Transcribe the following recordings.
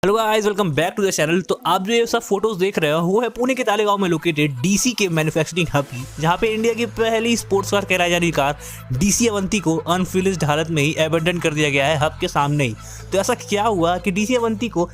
Hello guys, welcome back to the channel. तो आप जो ये सब फोटोज देख रहे हो वो है पुणे के तालेगांव में लोकेटेड डीसी के मैन्युफैक्चरिंग हब की, जहां पे इंडिया की पहली स्पोर्ट्स कार कहलाई जाने कार डीसी अवंती को अनफिनिश्ड हालत में ही एबंडन कर दिया गया है हब के सामने ही। तो ऐसा क्या हुआ कि डीसी अवंती को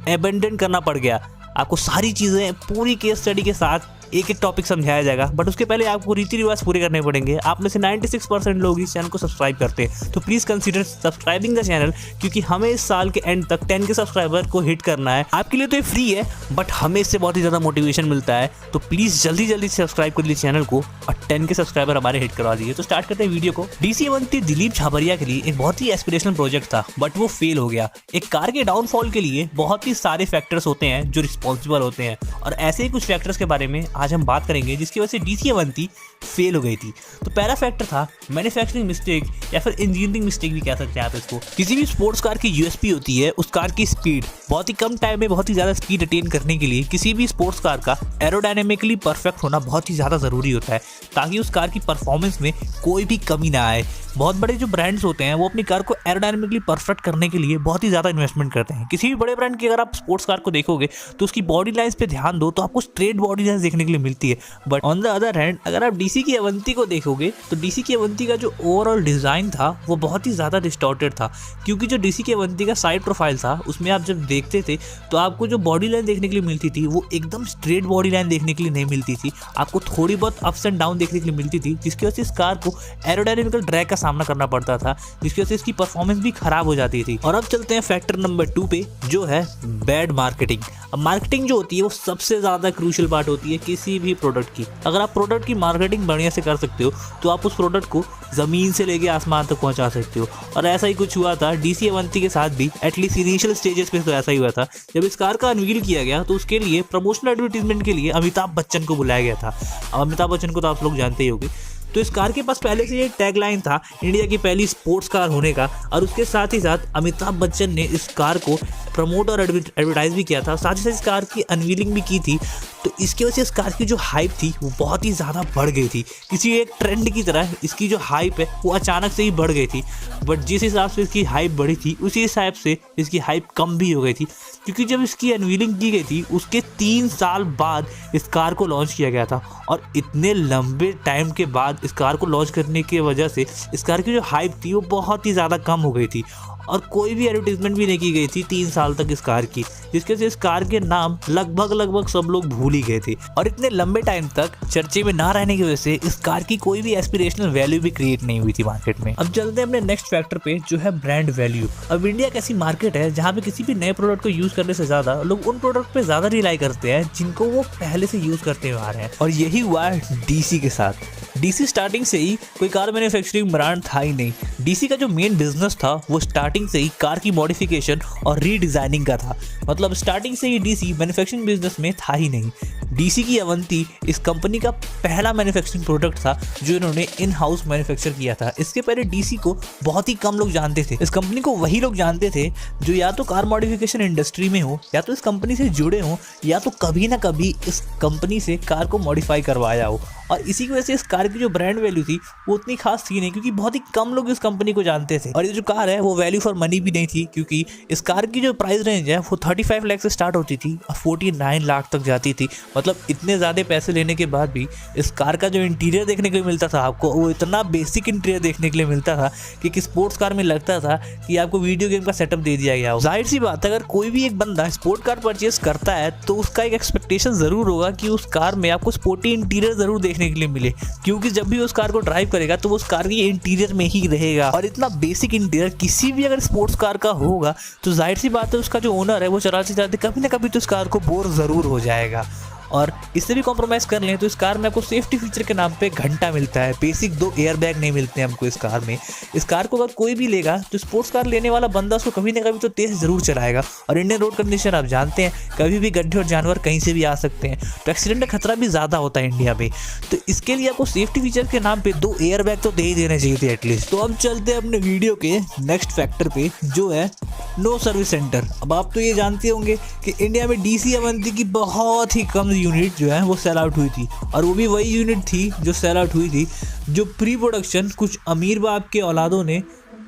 एबंडन करना पड़ गया? आपको सारी चीज़ें पूरी केस स्टडी के साथ एक एक टॉपिक समझाया जाएगा, बट उसके पहले आपको रीति रिवाज पूरे करने पड़ेंगे। आप में से 96% लोग इस चैनल को सब्सक्राइब करते हैं, तो please consider subscribing the channel, क्योंकि हमें इस साल के एंड तक 10 के सब्सक्राइबर को हिट करना है। आपके लिए तो ये फ्री है, बट हमें इससे बहुत ही ज़्यादा मोटिवेशन मिलता है। तो प्लीज़ जल्दी जल्दी सब्सक्राइब कर लीजिए चैनल को और 10 के सब्सक्राइबर हमारे हिट करवा दीजिए। तो स्टार्ट करते हैं वीडियो को। डीसी अवंती दिलीप छाबरिया के लिए एक बहुत ही एस्पिरेशनल प्रोजेक्ट था, बट वो फेल हो गया। एक कार के डाउनफॉल के लिए बहुत ही सारे फैक्टर्स होते हैं जो रिस्पॉन्सिबल होते हैं, और ऐसे ही कुछ फैक्टर्स के बारे में आज हम बात करेंगे जिसकी वजह से डीसी अवंती फेल हो गई थी। तो पहला फैक्टर था मैन्युफैक्चरिंग मिस्टेक, या फिर इंजीनियरिंग मिस्टेक भी कह सकते हैं आप इसको। किसी भी स्पोर्ट्स कार की यूएसपी होती है उस कार की स्पीड। बहुत ही कम टाइम में बहुत ही ज़्यादा स्पीड अटेन करने के लिए किसी भी स्पोर्ट्स कार का एरोडायनेमिकली परफेक्ट होना बहुत ही ज़्यादा ज़रूरी होता है, ताकि उस कार की परफॉर्मेंस में कोई भी कमी ना आए। बहुत बड़े जो ब्रांड्स होते हैं वो अपनी कार को एरोडायनेमिकली परफेक्ट करने के लिए बहुत ही ज़्यादा इन्वेस्टमेंट करते हैं। किसी भी बड़े ब्रांड की अगर आप स्पोर्ट्स कार को देखोगे तो उसकी बॉडी लाइन्स पे ध्यान दो तो आपको स्ट्रेट बॉडी लाइन्स देखने के लिए मिलती है। But on the other hand अगर आप डीसी की अवंती को देखोगे तो डीसी की अवंती का जो ओवरऑल डिज़ाइन था वो बहुत ही ज़्यादा डिस्टॉर्टेड था, क्योंकि जो डीसी की अवंती का साइड प्रोफाइल था उसमें आप जब देखते थे तो आपको जो बॉडी लाइन देखने के लिए मिलती थी वो एकदम स्ट्रेट बॉडी लाइन देखने के लिए नहीं मिलती थी। आपको थोड़ी बहुत अप्स एंड डाउन देखने के लिए मिलती थी, जिसकी वजह से इस कार को एरोडायनेमिकल ड्रैग का सामना करना पड़ता था, जिसकी वजह से इसकी परफॉर्मेंस भी खराब हो जाती थी। और अब चलते हैं फैक्टर नंबर 2 पे, जो है बैड मार्केटिंग। अब मार्केटिंग जो होती है वो सबसे ज़्यादा क्रूशियल पार्ट होती है किसी भी प्रोडक्ट की। अगर आप प्रोडक्ट की मार्केटिंग बढ़िया से कर सकते हो तो आप उस प्रोडक्ट को ज़मीन से लेके आसमान तक पहुंचा सकते हो। और ऐसा ही कुछ हुआ था डीसी अवंती के साथ भी, एटलीस्ट इनिशियल स्टेजेस पे तो ऐसा ही हुआ था। जब इस कार का अनवील किया गया तो उसके लिए प्रमोशनल एडवर्टीजमेंट के लिए अमिताभ बच्चन को बुलाया गया था। अब अमिताभ बच्चन को तो आप लोग जानते ही होंगे। तो इस कार के पास पहले से ये टैगलाइन था इंडिया की पहली स्पोर्ट्स कार होने का, और उसके साथ ही साथ अमिताभ बच्चन ने इस कार को प्रमोट और एडवर्टाइज भी किया था, साथ ही साथ इस कार की अनवीलिंग भी की थी। तो इसकी वजह से इस कार की जो हाइप थी वो बहुत ही ज़्यादा बढ़ गई थी। किसी एक ट्रेंड की तरह इसकी जो हाइप है वो अचानक से ही बढ़ गई थी। बट जिस हिसाब से इसकी हाइप बढ़ी थी उसी हिसाब से इसकी हाइप कम भी हो गई थी, क्योंकि जब इसकी अनवीलिंग की गई थी उसके 3 साल बाद इस कार को लॉन्च किया गया था। और इतने लंबे टाइम के बाद इस कार को लॉन्च करने की वजह से इस कार की जो हाइप थी वो बहुत ही ज़्यादा कम हो गई थी, और कोई भी एडवर्टीजमेंट भी नहीं की गई थी 3 साल तक इस कार की, जिसके से इस कार के नाम लगभग सब लोग भूल ही गए थे। और इतने लंबे टाइम तक चर्चे में ना रहने की वजह से इस कार की कोई भी एस्पिरेशनल वैल्यू भी क्रिएट नहीं हुई थी मार्केट में। अब चलते हैं अपने नेक्स्ट फैक्टर पे, जो है ब्रांड वैल्यू। अब इंडिया एक ऐसी मार्केट है जहाँ पे किसी भी नए प्रोडक्ट को यूज करने से ज्यादा लोग उन प्रोडक्ट पे ज्यादा रिलाई करते हैं जिनको वो पहले से यूज करते हुए आ रहे हैं, और यही हुआ है डीसी के साथ। डीसी स्टार्टिंग से ही कोई कार मैन्युफैक्चरिंग ब्रांड था ही नहीं। डीसी का जो मेन बिजनेस था वो स्टार्टिंग से ही कार की मॉडिफिकेशन और रीडिजाइनिंग का था। मतलब स्टार्टिंग से ही डीसी मैन्युफैक्चरिंग बिजनेस में था ही नहीं। डीसी की अवंती इस कंपनी का पहला मैन्युफैक्चरिंग प्रोडक्ट था जो इन्होंने इन हाउस मैन्युफैक्चर किया था। इसके पहले डीसी को बहुत ही कम लोग जानते थे। इस कंपनी को वही लोग जानते थे जो या तो कार मॉडिफिकेशन इंडस्ट्री में हो, या तो इस कंपनी से जुड़े हों, या तो कभी ना कभी इस कंपनी से कार को मॉडिफाई करवाया हो। और इसी की वजह से इस कार की जो ब्रांड वैल्यू थी वो उतनी खास थी नहीं, क्योंकि बहुत ही कम लोग इस कंपनी को जानते थे। और ये जो कार है वो वैल्यू फॉर मनी भी नहीं थी, क्योंकि इस कार की जो प्राइस रेंज है वो 35 लाख से स्टार्ट होती थी और 49 लाख तक जाती थी। मतलब इतने ज़्यादा पैसे लेने के बाद भी इस कार का जो इंटीरियर देखने के लिए मिलता था आपको, वो इतना बेसिक इंटीरियर देखने के लिए मिलता था कि एक स्पोर्ट्स कार में लगता था कि आपको वीडियो गेम का सेटअप दे दिया गया हो। जाहिर सी बात है, अगर कोई भी एक बंदा स्पोर्ट कार परचेज करता है तो उसका एक एक्सपेक्टेशन ज़रूर होगा कि उस कार में आपको स्पोर्टी इंटीरियर ज़रूर देखने के लिए मिले, क्योंकि जब भी उस कार को ड्राइव करेगा तो वो उस कार के इंटीरियर में ही रहेगा। और इतना बेसिक इंटीरियर किसी भी अगर स्पोर्ट्स कार का होगा तो जाहिर सी बात है उसका जो ओनर है वो चलाते चलाते कभी ना कभी तो इस कार को बोर ज़रूर हो जाएगा। और इससे भी कॉम्प्रोमाइज़ कर लें तो इस कार में आपको सेफ्टी फीचर के नाम पे घंटा मिलता है, बेसिक 2 एयर बैग नहीं मिलते हैं हमको इस कार में। इस कार को अगर कोई भी लेगा तो स्पोर्ट्स कार लेने वाला बंदा उसको कभी ना कभी तो तेज़ ज़रूर चलाएगा। और इंडियन रोड कंडीशन आप जानते हैं, कभी भी गड्ढे और जानवर कहीं से भी आ सकते हैं, तो एक्सीडेंट का खतरा भी ज़्यादा होता है इंडिया में। तो इसके लिए आपको सेफ्टी फीचर के नाम पर 2 एयर बैग तो दे ही देने चाहिए थे एटलीस्ट। तो अब चलते हैं अपने वीडियो के नेक्स्ट फैक्टर पे, जो है नो सर्विस सेंटर। अब आप तो ये जानते होंगे कि इंडिया में डीसी अवंती की बहुत ही कम यूनिट जो है वो सेल आउट हुई थी, और वो भी वही यूनिट थी जो सेल आउट हुई थी जो प्री प्रोडक्शन कुछ अमीर बाप के औलादों ने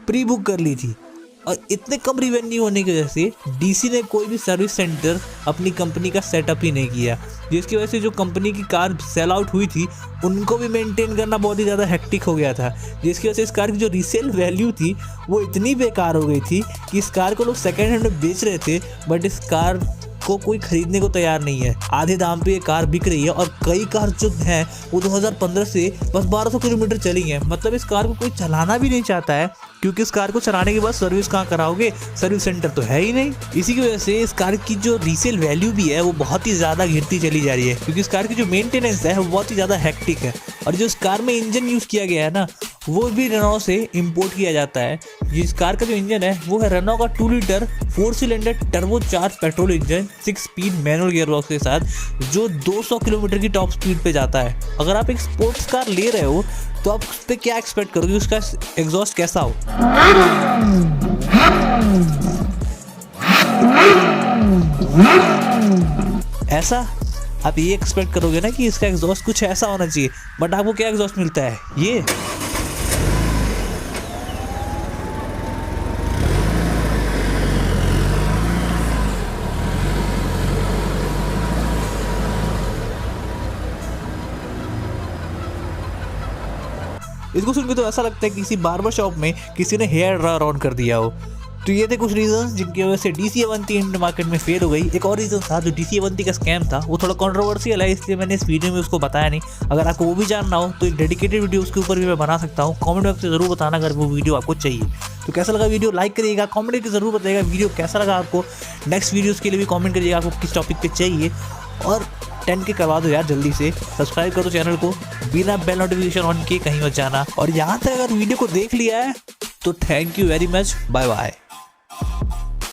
प्री बुक कर ली थी। और इतने कम रिवेन्यू होने की वजह से डीसी ने कोई भी सर्विस सेंटर अपनी कंपनी का सेटअप ही नहीं किया, जिसकी वजह से जो कंपनी की कार सेल आउट हुई थी उनको भी मेंटेन करना बहुत ही ज़्यादा हेक्टिक हो गया था, जिसकी वजह से इस कार की जो रीसेल वैल्यू थी वो इतनी बेकार हो गई थी कि इस कार को लोग सेकेंड हैंड में बेच रहे थे, बट इस कार को कोई खरीदने को तैयार नहीं है। आधे दाम पे ये कार बिक रही है और कई कार जो हैं वो 2015 से बस 1200 किलोमीटर चली हैं। मतलब इस कार को कोई चलाना भी नहीं चाहता है, क्योंकि इस कार को चलाने के बाद सर्विस कहाँ कराओगे, सर्विस सेंटर तो है ही नहीं। इसी की वजह से इस कार की जो रीसेल वैल्यू भी है वो बहुत ही ज़्यादा गिरती चली जा रही है, क्योंकि इस कार की जो मेंटेनेंस है वो बहुत ही ज़्यादा हेक्टिक है। और जो इस कार में इंजन यूज़ किया गया है ना, वो भी रेनॉ से इंपोर्ट किया जाता है। जिस कार का जो इंजन है वो है रेनॉ का 2 litre 4 cylinder turbocharge petrol engine 6 speed manual gearbox के साथ, जो 200 किलोमीटर की टॉप स्पीड पे जाता है। अगर आप एक स्पोर्ट्स कार ले रहे हो तो आप उस पर क्या एक्सपेक्ट करोगे, उसका एग्जॉस्ट कैसा हो। ऐसा आप ये एक्सपेक्ट करोगे ना कि इसका एग्जॉस्ट कुछ ऐसा होना चाहिए, बट आपको क्या एग्जॉस्ट मिलता है, ये। इसको सुन के तो ऐसा लगता है कि किसी बार्बर शॉप में किसी ने हेयर ड्रायर ऑन कर दिया हो। तो ये थे कुछ रीजंस जिनकी वजह से डीसी अवंती इंडियन मार्केट में फेल हो गई। एक और रीजन था, जो डीसी अवंती का स्कैम था वो थोड़ा कंट्रोवर्शियल है, इसलिए मैंने इस वीडियो में उसको बताया नहीं। अगर आपको वो भी जानना हो तो एक डेडिकेटेड वीडियो उसके ऊपर भी मैं बना सकता हूँ। कमेंट बॉक्स में जरूर बताना अगर वो वीडियो आपको चाहिए। तो कैसा लगा वीडियो, लाइक करिएगा, कमेंट करके जरूर बताइएगा वीडियो कैसा लगा आपको। नेक्स्ट वीडियोज़ के लिए भी कॉमेंट करिएगा आपको किस टॉपिक पर चाहिए। और 10K करवा दो यार जल्दी से, सब्सक्राइब करो चैनल को, बिना बेल नोटिफिकेशन ऑन किए कहीं मत जाना। और यहाँ तक अगर वीडियो को देख लिया है तो thank you very much, bye bye.